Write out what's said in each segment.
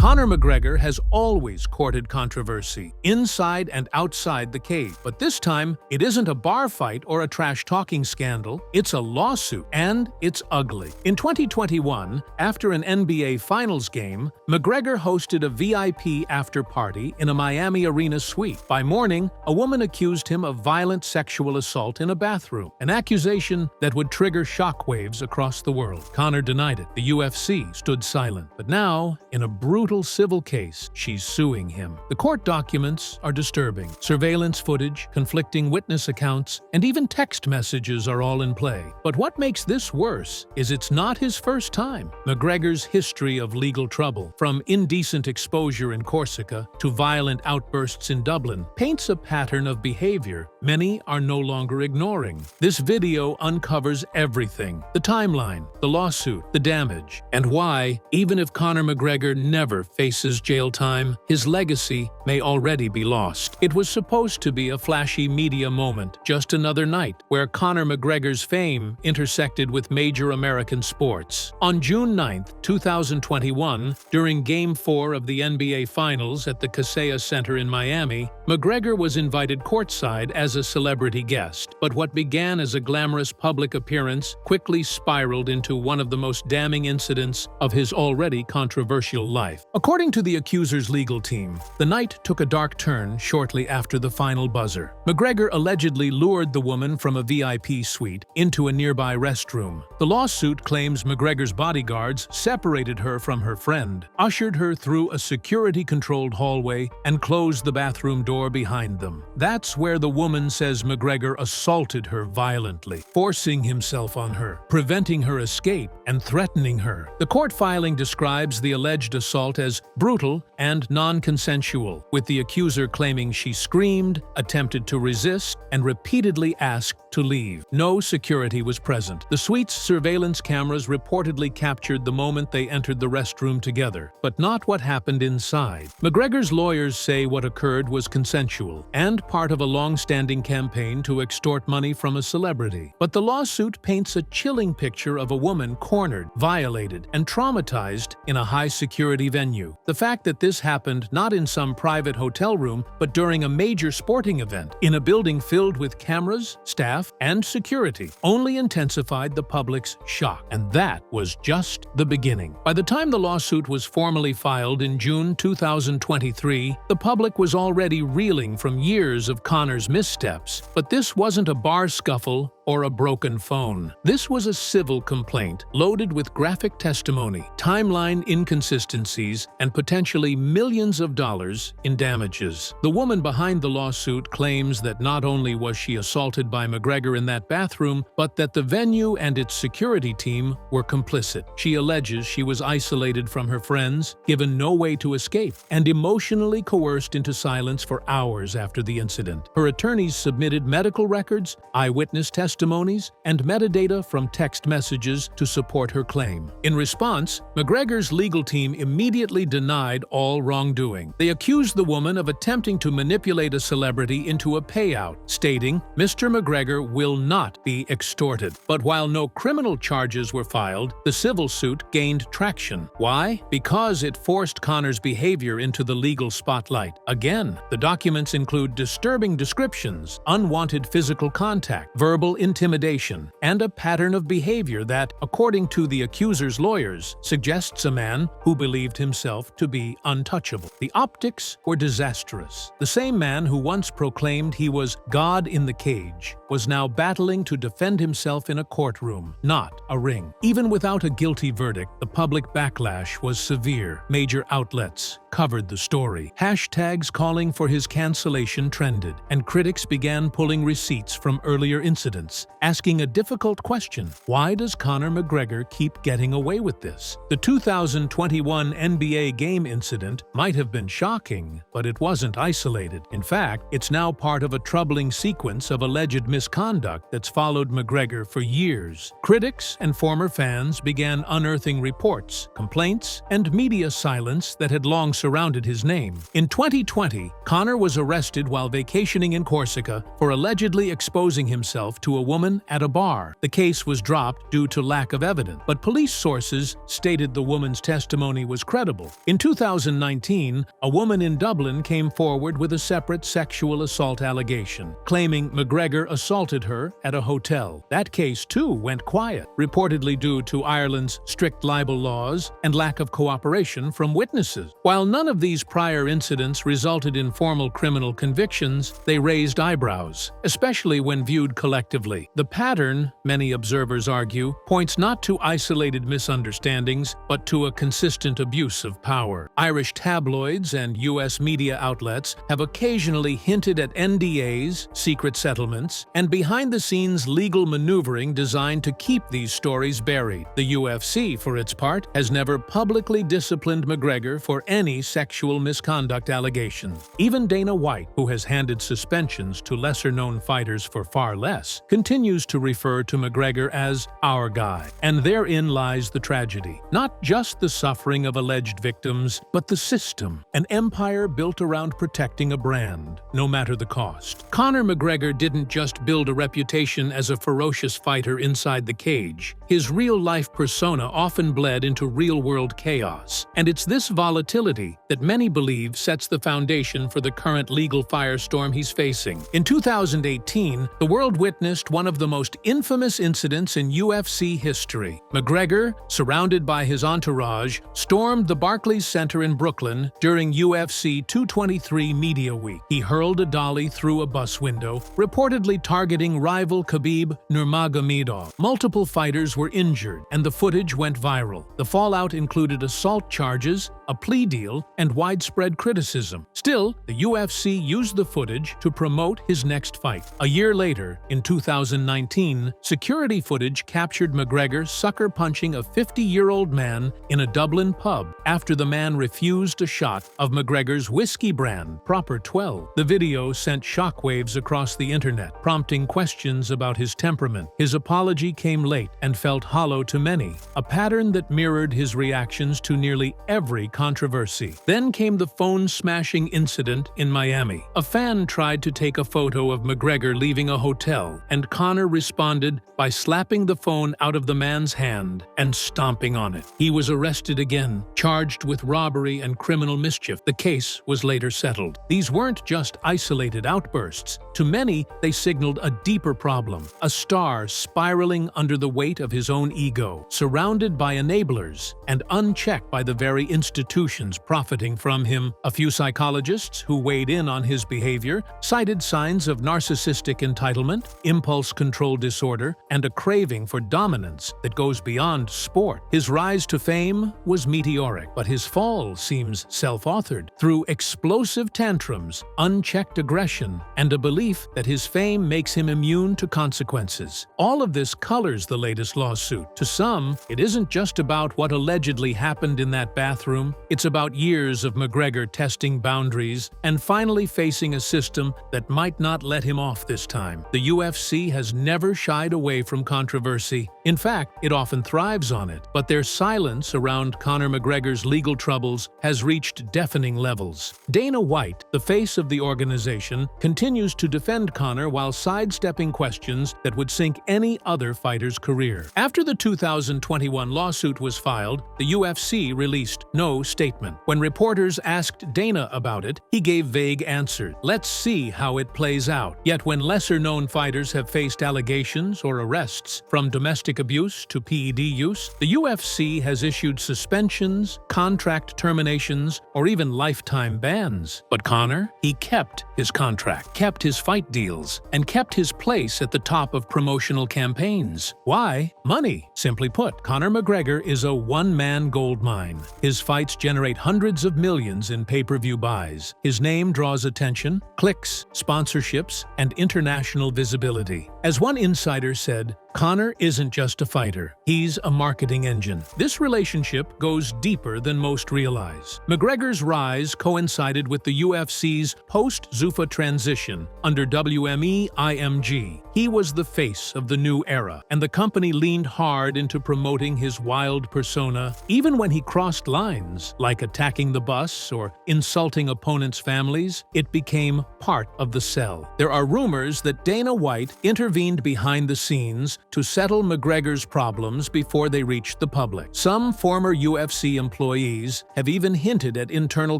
Conor McGregor has always courted controversy, inside and outside the cage. But this time, it isn't a bar fight or a trash-talking scandal, it's a lawsuit, and it's ugly. In 2021, after an NBA Finals game, McGregor hosted a VIP after-party in a Miami arena suite. By morning, a woman accused him of violent sexual assault in a bathroom, an accusation that would trigger shockwaves across the world. Conor denied it. The UFC stood silent. But now, in a brutal civil case, she's suing him. The court documents are disturbing. Surveillance footage, conflicting witness accounts, and even text messages are all in play. But what makes this worse is it's not his first time. McGregor's history of legal trouble, from indecent exposure in Corsica to violent outbursts in Dublin, paints a pattern of behavior many are no longer ignoring. This video uncovers everything: the timeline, the lawsuit, the damage, and why, even if Conor McGregor never faces jail time, his legacy may already be lost. It was supposed to be a flashy media moment, just another night where Conor McGregor's fame intersected with major American sports. On June 9, 2021, during Game 4 of the NBA Finals at the Kaseya Center in Miami, McGregor was invited courtside as a celebrity guest. But what began as a glamorous public appearance quickly spiraled into one of the most damning incidents of his already controversial life. According to the accuser's legal team, the night took a dark turn shortly after the final buzzer. McGregor allegedly lured the woman from a VIP suite into a nearby restroom. The lawsuit claims McGregor's bodyguards separated her from her friend, ushered her through a security-controlled hallway, and closed the bathroom door behind them. That's where the woman says McGregor assaulted her violently, forcing himself on her, preventing her escape, and threatening her. The court filing describes the alleged assault as brutal and non-consensual, with the accuser claiming she screamed, attempted to resist, and repeatedly asked to leave. No security was present. The suite's surveillance cameras reportedly captured the moment they entered the restroom together, but not what happened inside. McGregor's lawyers say what occurred was consensual and part of a long-standing campaign to extort money from a celebrity. But the lawsuit paints a chilling picture of a woman cornered, violated, and traumatized in a high-security venue. The fact that this happened not in some private hotel room, but during a major sporting event, in a building filled with cameras, staff, and security, only intensified the public's shock. And that was just the beginning. By the time the lawsuit was formally filed in June 2023, the public was already reeling from years of Conor's missteps. But this wasn't a bar scuffle or a broken phone. This was a civil complaint loaded with graphic testimony, timeline inconsistencies, and potentially millions of dollars in damages. The woman behind the lawsuit claims that not only was she assaulted by McGregor in that bathroom, but that the venue and its security team were complicit. She alleges she was isolated from her friends, given no way to escape, and emotionally coerced into silence for hours after the incident. Her attorneys submitted medical records, eyewitness testimonies, and metadata from text messages to support her claim. In response, McGregor's legal team immediately denied all wrongdoing. They accused the woman of attempting to manipulate a celebrity into a payout, stating, "Mr. McGregor will not be extorted." But while no criminal charges were filed, the civil suit gained traction. Why? Because it forced Conor's behavior into the legal spotlight. Again, the documents include disturbing descriptions, unwanted physical contact, verbal intimidation, and a pattern of behavior that, according to the accuser's lawyers, suggests a man who believed himself to be untouchable. The optics were disastrous. The same man who once proclaimed he was God in the cage was now battling to defend himself in a courtroom, not a ring. Even without a guilty verdict, the public backlash was severe. Major outlets covered the story. Hashtags calling for his cancellation trended, and critics began pulling receipts from earlier incidents, asking a difficult question: why does Conor McGregor keep getting away with this? The 2021 NBA game incident might have been shocking, but it wasn't isolated. In fact, it's now part of a troubling sequence of alleged misconduct misconduct that's followed McGregor for years. Critics and former fans began unearthing reports, complaints, and media silence that had long surrounded his name. In 2020, Conor was arrested while vacationing in Corsica for allegedly exposing himself to a woman at a bar. The case was dropped due to lack of evidence, but police sources stated the woman's testimony was credible. In 2019, a woman in Dublin came forward with a separate sexual assault allegation, claiming McGregor assaulted her at a hotel. That case, too, went quiet, reportedly due to Ireland's strict libel laws and lack of cooperation from witnesses. While none of these prior incidents resulted in formal criminal convictions, they raised eyebrows, especially when viewed collectively. The pattern, many observers argue, points not to isolated misunderstandings, but to a consistent abuse of power. Irish tabloids and U.S. media outlets have occasionally hinted at NDAs, secret settlements, and behind-the-scenes legal maneuvering designed to keep these stories buried. The UFC, for its part, has never publicly disciplined McGregor for any sexual misconduct allegations. Even Dana White, who has handed suspensions to lesser-known fighters for far less, continues to refer to McGregor as "our guy." And therein lies the tragedy. Not just the suffering of alleged victims, but the system, an empire built around protecting a brand, no matter the cost. Conor McGregor didn't just build a reputation as a ferocious fighter inside the cage. His real-life persona often bled into real-world chaos, and it's this volatility that many believe sets the foundation for the current legal firestorm he's facing. In 2018, the world witnessed one of the most infamous incidents in UFC history. McGregor, surrounded by his entourage, stormed the Barclays Center in Brooklyn during UFC 223 Media Week. He hurled a dolly through a bus window, reportedly targeting rival Khabib Nurmagomedov. Multiple fighters were injured, and the footage went viral. The fallout included assault charges, a plea deal, and widespread criticism. Still, the UFC used the footage to promote his next fight. A year later, in 2019, security footage captured McGregor sucker-punching a 50-year-old man in a Dublin pub after the man refused a shot of McGregor's whiskey brand, Proper 12. The video sent shockwaves across the internet, prompting questions about his temperament. His apology came late and felt hollow to many, a pattern that mirrored his reactions to nearly every controversy. Then came the phone-smashing incident in Miami. A fan tried to take a photo of McGregor leaving a hotel, and Conor responded by slapping the phone out of the man's hand and stomping on it. He was arrested again, charged with robbery and criminal mischief. The case was later settled. These weren't just isolated outbursts. To many, they signaled a deeper problem, a star spiraling under the weight of his own ego, surrounded by enablers and unchecked by the very institutions profiting from him. A few psychologists who weighed in on his behavior cited signs of narcissistic entitlement, impulse control disorder, and a craving for dominance that goes beyond sport. His rise to fame was meteoric, but his fall seems self-authored through explosive tantrums, unchecked aggression, and a belief that his fame makes him immune to consequences. All of this colors the latest lawsuit. To some, it isn't just about what allegedly happened in that bathroom. It's about years of McGregor testing boundaries and finally facing a system that might not let him off this time. The UFC has never shied away from controversy. In fact, it often thrives on it. But their silence around Conor McGregor's legal troubles has reached deafening levels. Dana White, the face of the organization, continues to defend Conor while sidestepping questions that would sink any other fighter's career. After the 2021 lawsuit was filed, the UFC released no statement. When reporters asked Dana about it, he gave vague answers. Let's see how it plays out. Yet when lesser-known fighters have faced allegations or arrests, from domestic abuse to PED use, the UFC has issued suspensions, contract terminations, or even lifetime bans. But Conor, he kept his contract, kept his fight deals, and kept his place at the top of promotional campaigns. Why? Money. Simply put, Conor McGregor is a one-man goldmine. His fights generate hundreds of millions in pay-per-view buys. His name draws attention, clicks, sponsorships, and international visibility. As one insider said, Conor isn't just a fighter, he's a marketing engine. This relationship goes deeper than most realize. McGregor's rise coincided with the UFC's post-Zuffa transition under WME-IMG. He was the face of the new era, and the company leaned hard into promoting his wild persona, even when he crossed lines, like attacking the bus or insulting opponents' families. It became part of the sell. There are rumors that Dana White intervened behind the scenes to settle McGregor's problems before they reached the public. Some former UFC employees have even hinted at internal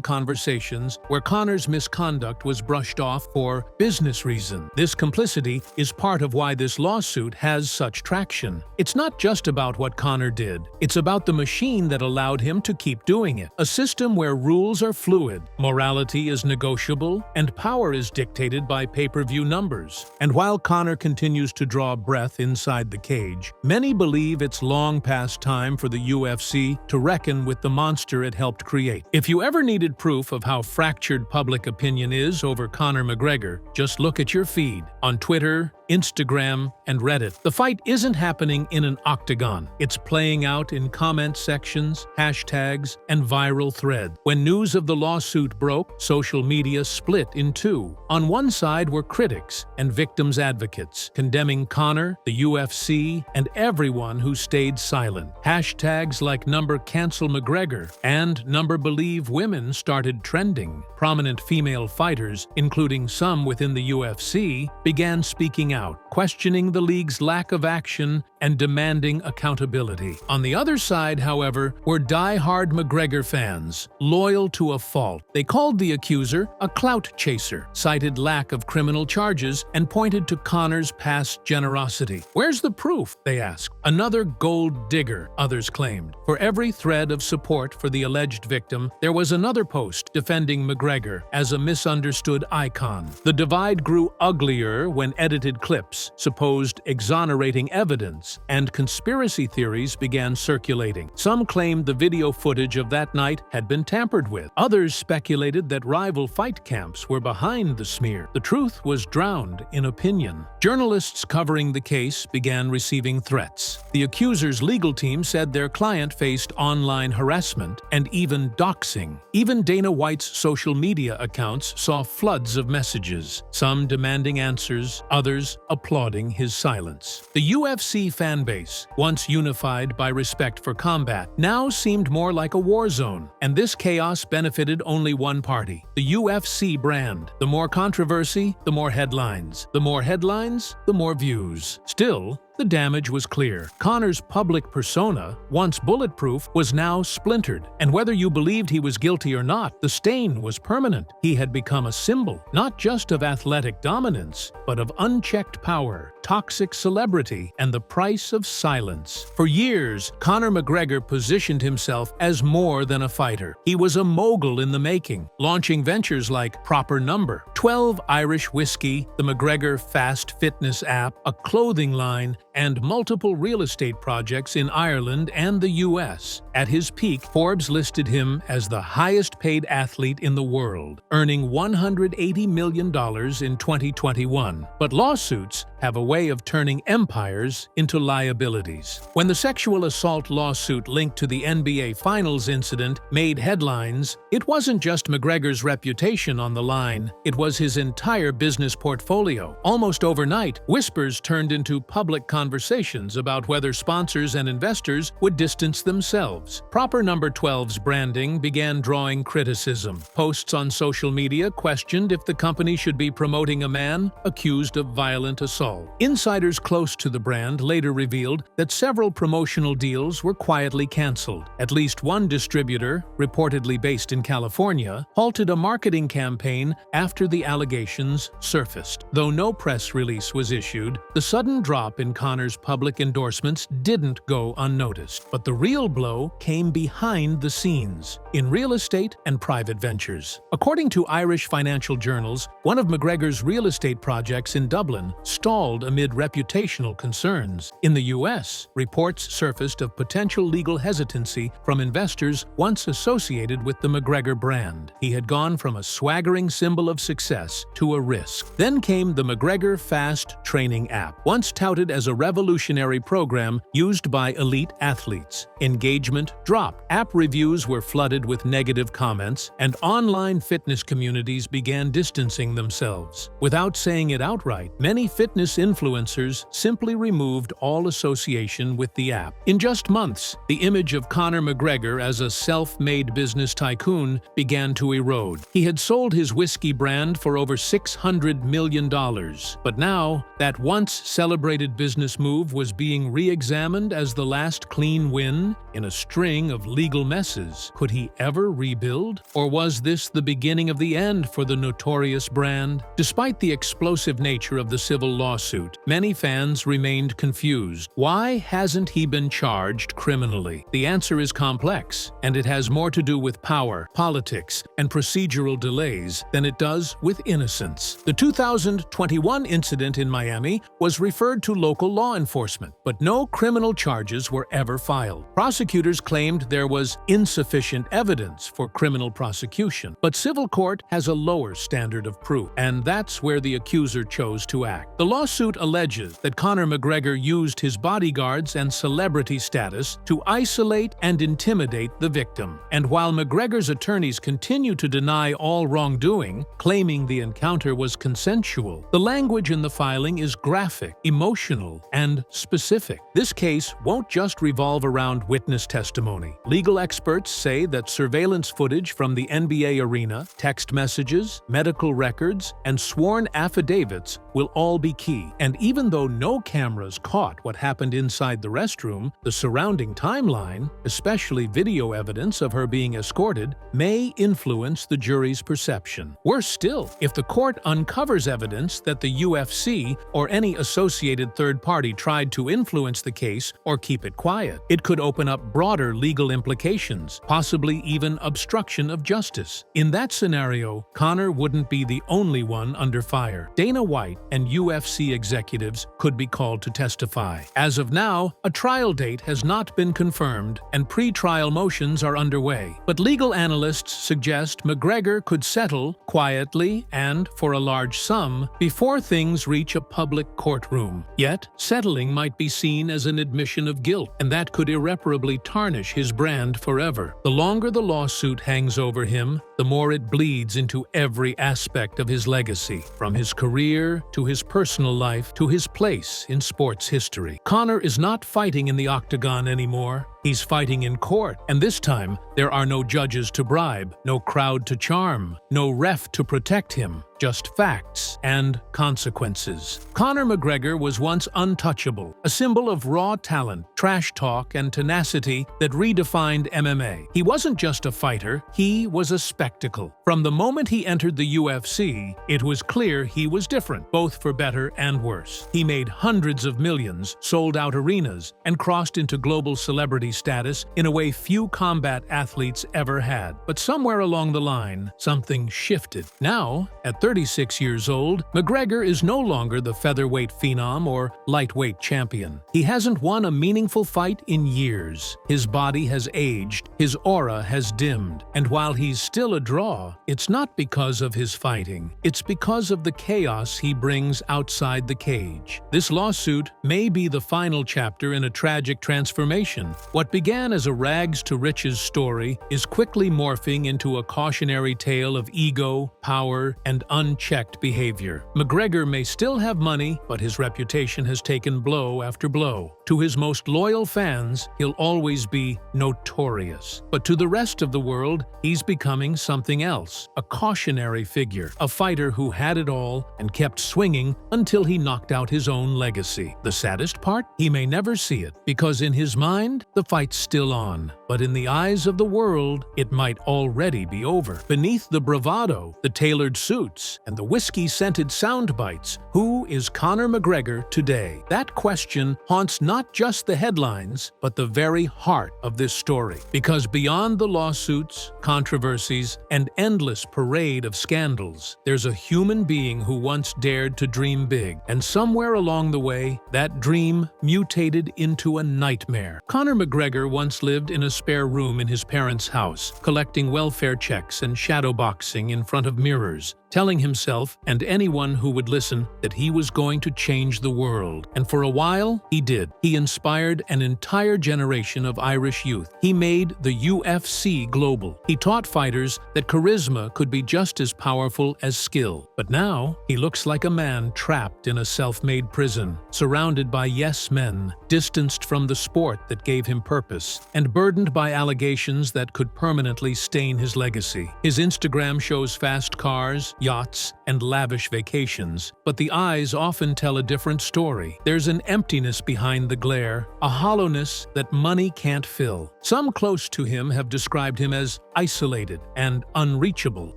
conversations where Conor's misconduct was brushed off for business reasons. This complicity is part of why this lawsuit has such traction. It's not just about what Conor did, it's about the machine that allowed him to keep doing it. A system where rules are fluid, morality is negotiable, and power is dictated by pay-per-view numbers. And while Conor continues to draw breath inside the cage, many believe it's long past time for the UFC to reckon with the monster it helped create. If you ever needed proof of how fractured public opinion is over Conor McGregor, just look at your feed. On Twitter, Instagram, and Reddit, the fight isn't happening in an octagon. It's playing out in comment sections, hashtags, and viral threads. When news of the lawsuit broke, social media split in two. On one side were critics and victims' advocates, condemning Conor, the UFC, and everyone who stayed silent. Hashtags like #CancelMcGregor and #BelieveWomen started trending. Prominent female fighters, including some within the UFC, began speaking out, questioning the league's lack of action and demanding accountability. On the other side, however, were die-hard McGregor fans, loyal to a fault. They called the accuser a clout chaser, cited lack of criminal charges, and pointed to Conor's past generosity. "Where's the proof?" they asked. "Another gold digger," others claimed. For every thread of support for the alleged victim, there was another post defending McGregor as a misunderstood icon. The divide grew uglier when edited clips, supposed exonerating evidence, and conspiracy theories began circulating. Some claimed the video footage of that night had been tampered with. Others speculated that rival fight camps were behind the smear. The truth was drowned in opinion. Journalists covering the case began receiving threats. The accuser's legal team said their client faced online harassment and even doxing. Even Dana White's social media accounts saw floods of messages, some demanding answers, others applauding his silence. The UFC fanbase, once unified by respect for combat, now seemed more like a war zone, and this chaos benefited only one party: the UFC brand. The more controversy, the more headlines. The more headlines, the more views. Still, the damage was clear. Conor's public persona, once bulletproof, was now splintered. And whether you believed he was guilty or not, the stain was permanent. He had become a symbol, not just of athletic dominance, but of unchecked power, toxic celebrity, and the price of silence. For years, Conor McGregor positioned himself as more than a fighter. He was a mogul in the making, launching ventures like Proper Number, 12 Irish Whiskey, the McGregor Fast Fitness app, a clothing line, and multiple real estate projects in Ireland and the US. At his peak, Forbes listed him as the highest-paid athlete in the world, earning $180 million in 2021. But lawsuits have a way of turning empires into liabilities. When the sexual assault lawsuit linked to the NBA Finals incident made headlines, it wasn't just McGregor's reputation on the line, it was his entire business portfolio. Almost overnight, whispers turned into public conversations about whether sponsors and investors would distance themselves. Proper Number 12's branding began drawing criticism. Posts on social media questioned if the company should be promoting a man accused of violent assault. Insiders close to the brand later revealed that several promotional deals were quietly canceled. At least one distributor, reportedly based in California, halted a marketing campaign after the allegations surfaced. Though no press release was issued, the sudden drop in Conor's public endorsements didn't go unnoticed. But the real blow came behind the scenes, in real estate and private ventures. According to Irish financial journals, one of McGregor's real estate projects in Dublin stalled amid reputational concerns. In the US, reports surfaced of potential legal hesitancy from investors once associated with the McGregor brand. He had gone from a swaggering symbol of success to a risk. Then came the McGregor Fast Training app. Once touted as a revolutionary program used by elite athletes. Engagement dropped. App reviews were flooded with negative comments, and online fitness communities began distancing themselves. Without saying it outright, many fitness influencers simply removed all association with the app. In just months, the image of Conor McGregor as a self-made business tycoon began to erode. He had sold his whiskey brand for over $600 million. But now, that once celebrated business move was being re-examined as the last clean win in a string of legal messes. Could he ever rebuild? Or was this the beginning of the end for the notorious brand? Despite the explosive nature of the civil lawsuit, many fans remained confused. Why hasn't he been charged criminally? The answer is complex, and it has more to do with power, politics, and procedural delays than it does with innocence. The 2021 incident in Miami was referred to local law enforcement, but no criminal charges were ever filed. Prosecutors claimed there was insufficient evidence for criminal prosecution, but civil court has a lower standard of proof, and that's where the accuser chose to act. The lawsuit alleges that Conor McGregor used his bodyguards and celebrity status to isolate and intimidate the victim. And while McGregor's attorneys continue to deny all wrongdoing, claiming the encounter was consensual, the language in the filing is graphic, emotional, and specific. This case won't just revolve around witness testimony. Legal experts say that surveillance footage from the NBA arena, text messages, medical records, and sworn affidavits will all be key. And even though no cameras caught what happened inside the restroom, the surrounding timeline, especially video evidence of her being escorted, may influence the jury's perception. Worse still, if the court uncovers evidence that the UFC or any associated third party tried to influence the case or keep it quiet, it could open up broader legal implications, possibly even obstruction of justice. In that scenario, Conor wouldn't be the only one under fire. Dana White and UFC executives could be called to testify. As of now, a trial date has not been confirmed, and pre-trial motions are underway. But legal analysts suggest McGregor could settle quietly and for a large sum before things reach a public courtroom. Yet, settling might be seen as an admission of guilt, and that could irreparably tarnish his brand forever. The longer the lawsuit hangs over him, the more it bleeds into every aspect of his legacy, from his career to his personal life to his place in sports history. Conor is not fighting in the octagon anymore. He's fighting in court, and this time, there are no judges to bribe, no crowd to charm, no ref to protect him, just facts and consequences. Conor McGregor was once untouchable, a symbol of raw talent, trash talk, and tenacity that redefined MMA. He wasn't just a fighter, he was a spectacle. From the moment he entered the UFC, it was clear he was different, both for better and worse. He made hundreds of millions, sold out arenas, and crossed into global celebrity status in a way few combat athletes ever had. But somewhere along the line, something shifted. Now, at 36 years old, McGregor is no longer the featherweight phenom or lightweight champion. He hasn't won a meaningful fight in years. His body has aged, his aura has dimmed, and while he's still a draw, it's not because of his fighting. It's because of the chaos he brings outside the cage. This lawsuit may be the final chapter in a tragic transformation. What began as a rags-to-riches story is quickly morphing into a cautionary tale of ego, power, and unchecked behavior. McGregor may still have money, but his reputation has taken blow after blow. To his most loyal fans, he'll always be notorious. But to the rest of the world, he's becoming something else, a cautionary figure, a fighter who had it all and kept swinging until he knocked out his own legacy. The saddest part? He may never see it, because in his mind, the fight's still on. But in the eyes of the world, it might already be over. Beneath the bravado, the tailored suits, and the whiskey-scented sound bites, who is Conor McGregor today? That question haunts not just the headlines, but the very heart of this story. Because beyond the lawsuits, controversies, and endless parade of scandals, there's a human being who once dared to dream big, and somewhere along the way, that dream mutated into a nightmare. Conor McGregor once lived in a spare room in his parents' house, collecting welfare checks and shadowboxing in front of mirrors, telling himself and anyone who would listen that he was going to change the world. And for a while, he did. He inspired an entire generation of Irish youth. He made the UFC global. He taught fighters that charisma could be just as powerful as skill. But now, he looks like a man trapped in a self-made prison, surrounded by yes men, distanced from the sport that gave him purpose, and burdened by allegations that could permanently stain his legacy. His Instagram shows fast cars, yachts, and lavish vacations, but the eyes often tell a different story. There's an emptiness behind the glare, a hollowness that money can't fill. Some close to him have described him as isolated and unreachable.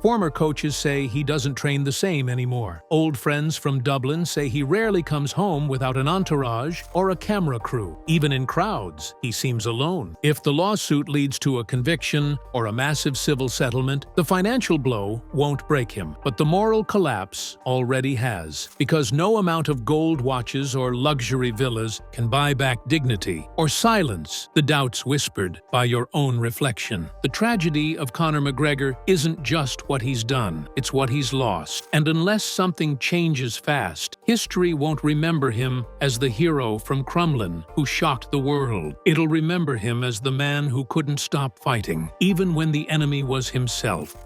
Former coaches say he doesn't train the same anymore. Old friends from Dublin say he rarely comes home without an entourage or a camera crew. Even in crowds, he seems alone. If the lawsuit leads to a conviction or a massive civil settlement, the financial blow won't break him. But the moral collapse already has, because no amount of gold watches or luxury villas can buy back dignity or silence the doubts whispered by your own reflection. The tragedy of Conor McGregor isn't just what he's done, it's what he's lost. And unless something changes fast, history won't remember him as the hero from Crumlin who shocked the world. It'll remember him as the man who couldn't stop fighting, even when the enemy was himself.